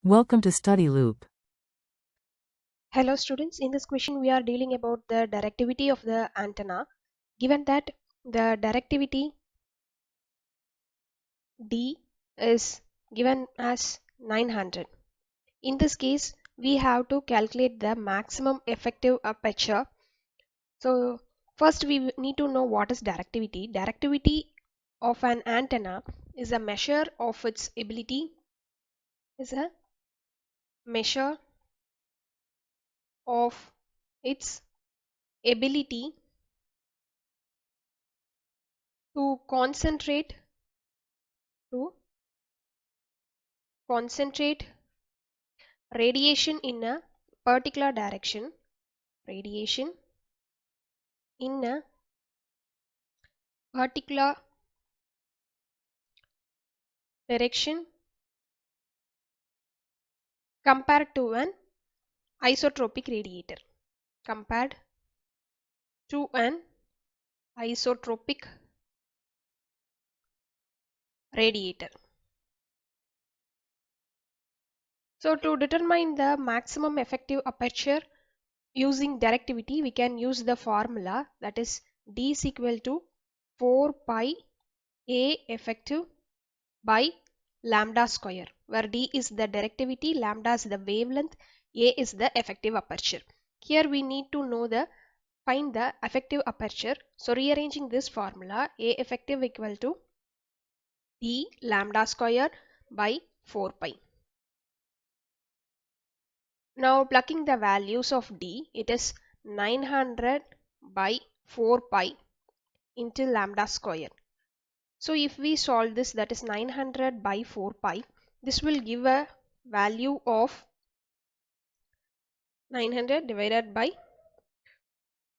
Welcome to Study Loop. Hello students, in this question we are dealing about the directivity of the antenna. Given that the directivity D is given as 900. In this case, we have to calculate the maximum effective aperture. So first we need to know what is directivity. Directivity of an antenna is a measure of its ability, is a measure of its ability to to concentrate radiation in a particular direction, radiation in a particular direction compared to an isotropic radiator, compared to an isotropic radiator. So to determine the maximum effective aperture using directivity, we can use the formula, that is D is equal to 4 pi A effective by lambda square, where D is the directivity, lambda is the wavelength, A is the effective aperture. Here we need to know find the effective aperture. So rearranging this formula, A effective equal to D lambda square by 4 pi. Now plugging the values of D, it is 900 by 4 pi into lambda square. So if we solve this, that is 900 by 4 pi, this will give a value of 900 divided by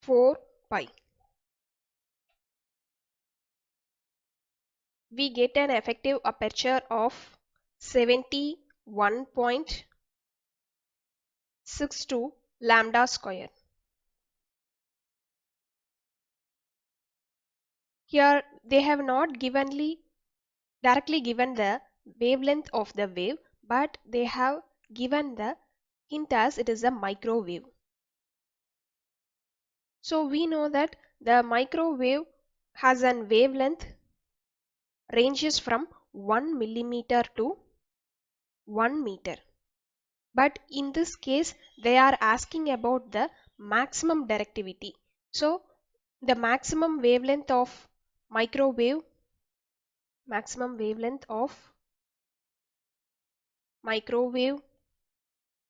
4 pi. We get an effective aperture of 71.62 lambda square. Here they have not directly given the wavelength of the wave, but they have given the hint as it is a microwave. So we know that the microwave has an wavelength ranges from 1 millimeter to 1 meter. But in this case, they are asking about the maximum directivity. So the maximum wavelength of microwave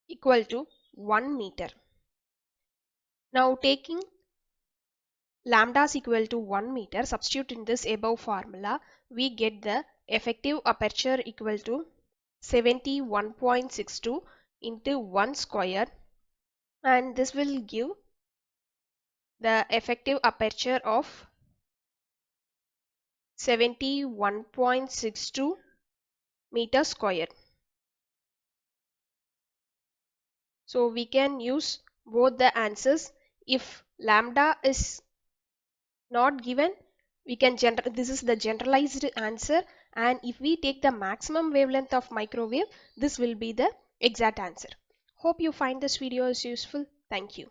equal to 1 meter. Now taking lambda is equal to 1 meter, substitute in this above formula, we get the effective aperture equal to 71.62 into 1 square, and this will give the effective aperture of 71.62 meter square. So we can use both the answers. If lambda is not given, we can this is the generalized answer, and if we take the maximum wavelength of microwave, this will be the exact answer. Hope you find this video is useful. Thank you.